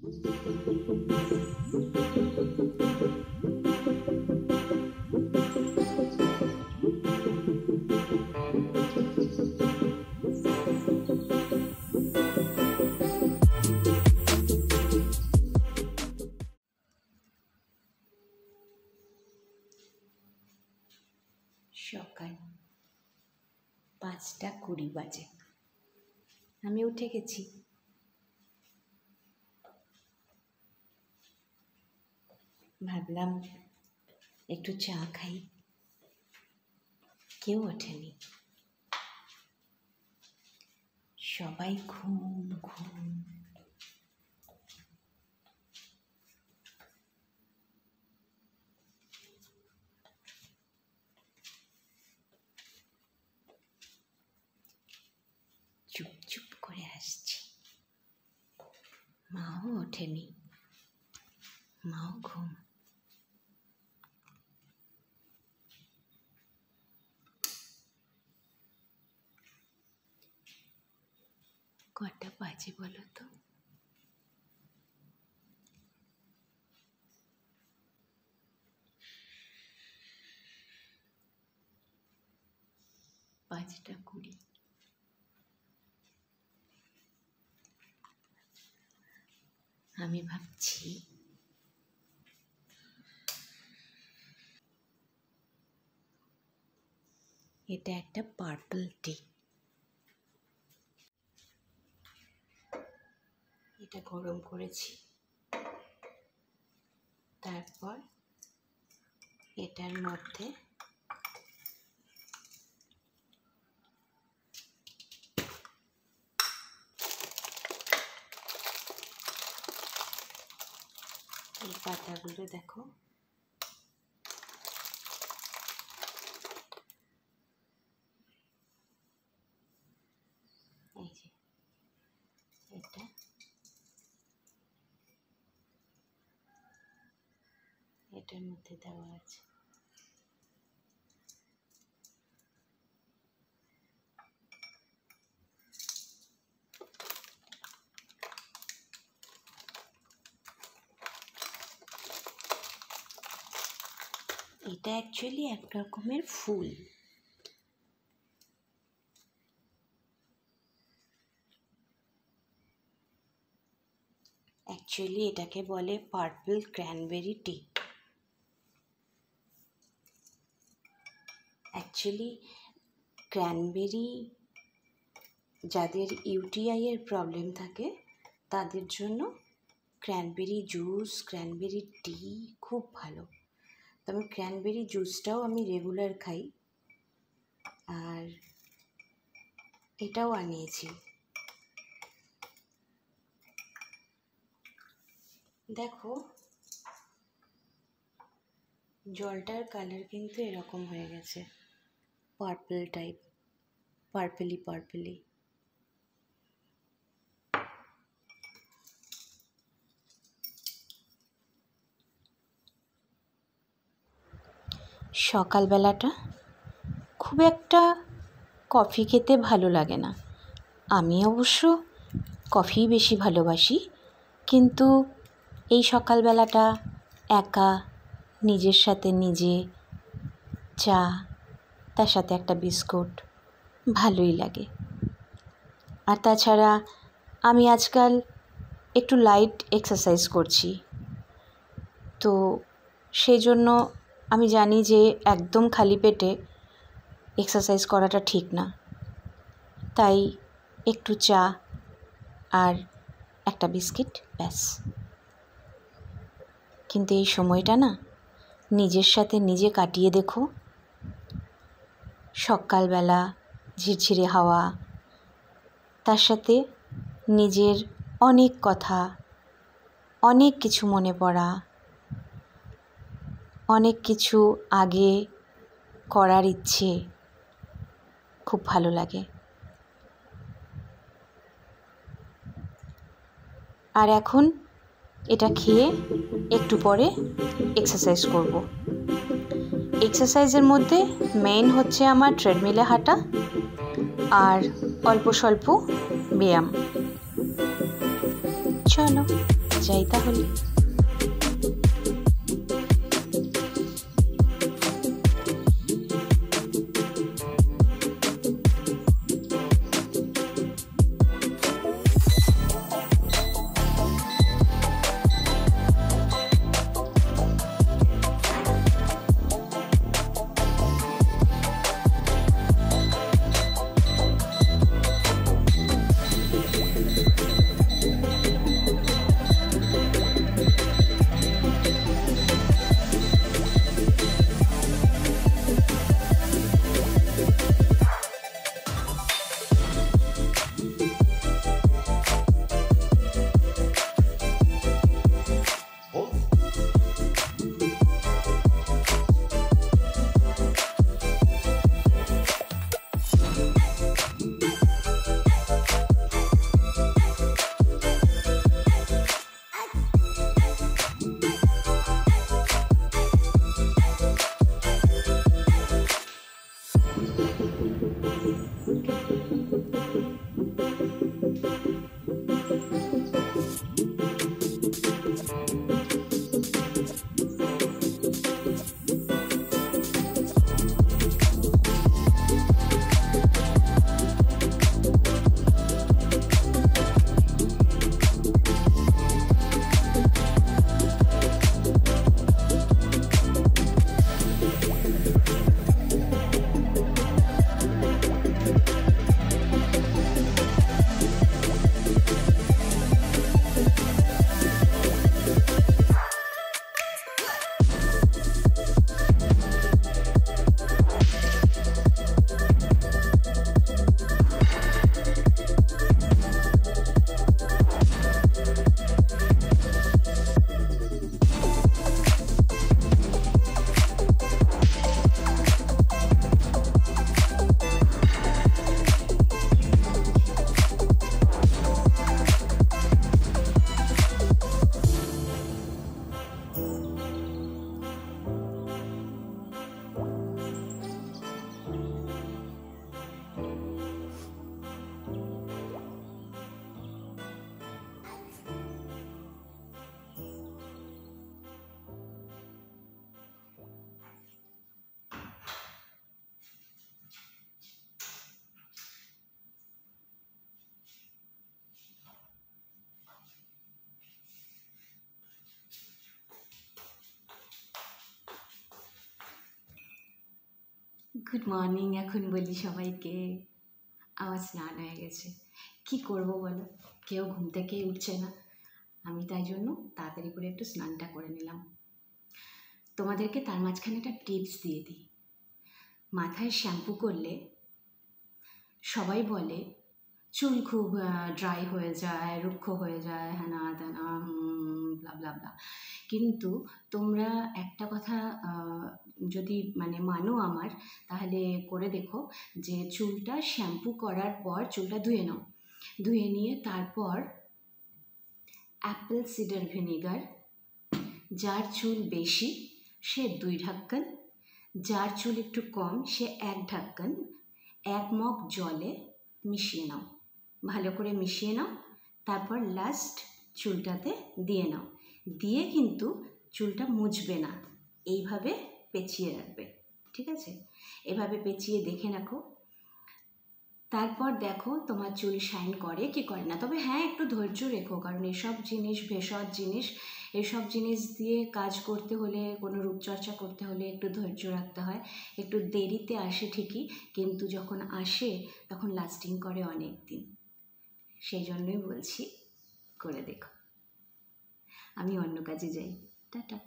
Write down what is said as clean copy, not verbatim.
সকাল 5:20 বাজে। আমি উঠে গেছি। ভাবলাম একটু চা খাই। কেউ ওঠেনি, সবাই ঘুম ঘুম। চুপ চুপ করে আসছি। মাও ওঠেনি, মাও ঘুম। কটা বাজে বলো তো? পাঁচটা 20। আমি ভাবছি এটা একটা পার্পল টি। এটা গরম করেছি, তারপর এটার মধ্যে এই পাতাগুলো দেখো, এই যে এটা এটার মধ্যে দেওয়া আছে। এটা অ্যাকচুয়ালি এক রকমের ফুল। অ্যাকচুয়ালি এটাকে বলে পার্পল ক্র্যানবেরি টি। অ্যাকচুয়ালি ক্র্যানবেরি, যাদের ইউটিআই এর প্রবলেম থাকে তাদের জন্য ক্র্যানবেরি জুস, ক্র্যানবেরি টি খুব ভালো। তবে ক্র্যানবেরি জুসটাও আমি রেগুলার খাই, আর এটাও আনিয়েছি। দেখো জলটার কালার কিন্তু এরকম হয়ে গেছে, পার্পল টাইপ, পার্পলি পার্পলি। সকালবেলাটা খুব একটা কফি খেতে ভালো লাগে না। আমি অবশ্য কফি বেশি ভালোবাসি, কিন্তু এই সকালবেলাটা একা নিজের সাথে নিজে চা, তার সাথে একটা বিস্কুট, ভালোই লাগে। আর তাছাড়া আমি আজকাল একটু লাইট এক্সারসাইজ করছি, তো সেই জন্য আমি জানি যে একদম খালি পেটে এক্সারসাইজ করাটা ঠিক না, তাই একটু চা আর একটা বিস্কিট, ব্যাস। কিন্তু এই সময়টা না নিজের সাথে নিজে কাটিয়ে দেখো। সকালবেলা ঝিরঝিরে হাওয়া, তার সাথে নিজের অনেক কথা, অনেক কিছু মনে পড়া, অনেক কিছু আগে করার ইচ্ছে, খুব ভালো লাগে। আর এখন এটা খেয়ে একটু পরে এক্সারসাইজ করব। এক্সারসাইজের মধ্যে মেইন হচ্ছে আমার ট্রেডমিলে হাঁটা আর অল্প স্বল্প ব্যায়াম। চলো। যাই তাহলে। Good morning. এখন বলি সবাইকে আমার স্নান হয়ে গেছে। কি করব বলো, কেউ ঘুম থেকেই উঠছে না। আমি তাই জন্য তাড়াতাড়ি করে একটু স্নানটা করে নিলাম। তোমাদেরকে তার মাঝখানে একটা টিপস দিয়ে দিই। মাথায় শ্যাম্পু করলে সবাই বলে চুল খুব ড্রাই হয়ে যায়, রুক্ষ হয়ে যায়, হ্যানা ত্যানা ব্লা ব্লা ব্লা। কিন্তু তোমরা একটা কথা যদি মানো আমার, তাহলে করে দেখো যে চুলটা শ্যাম্পু করার পর চুলটা ধুয়ে নাও। ধুয়ে নিয়ে তারপর অ্যাপেল সিডার ভিনেগার, যার চুল বেশি সে 2 ঢাক্কন, যার চুল একটু কম সে 1 ঢাক্কন 1 মগ জলে মিশিয়ে নাও। ভালো করে মিশিয়ে নাও। তারপর লাস্ট চুলটাতে দিয়ে নাও। দিয়ে কিন্তু চুলটা মুছবে না, এইভাবে পেঁচিয়ে রাখবে। ঠিক আছে? এভাবে পেঁচিয়ে দেখে রাখো। তারপর দেখো তোমার চুল শাইন করে কি করে না। তবে হ্যাঁ, একটু ধৈর্য রেখো, কারণ এসব জিনিস ভেষজ জিনিস, এসব জিনিস দিয়ে কাজ করতে হলে, কোনো রূপচর্চা করতে হলে একটু ধৈর্য রাখতে হয়। একটু দেরিতে আসে ঠিকই, কিন্তু যখন আসে তখন লাস্টিং করে অনেক দিন। সেই জন্যই বলছি করে দেখো। আমি অন্য কাজে যাই। টাটা।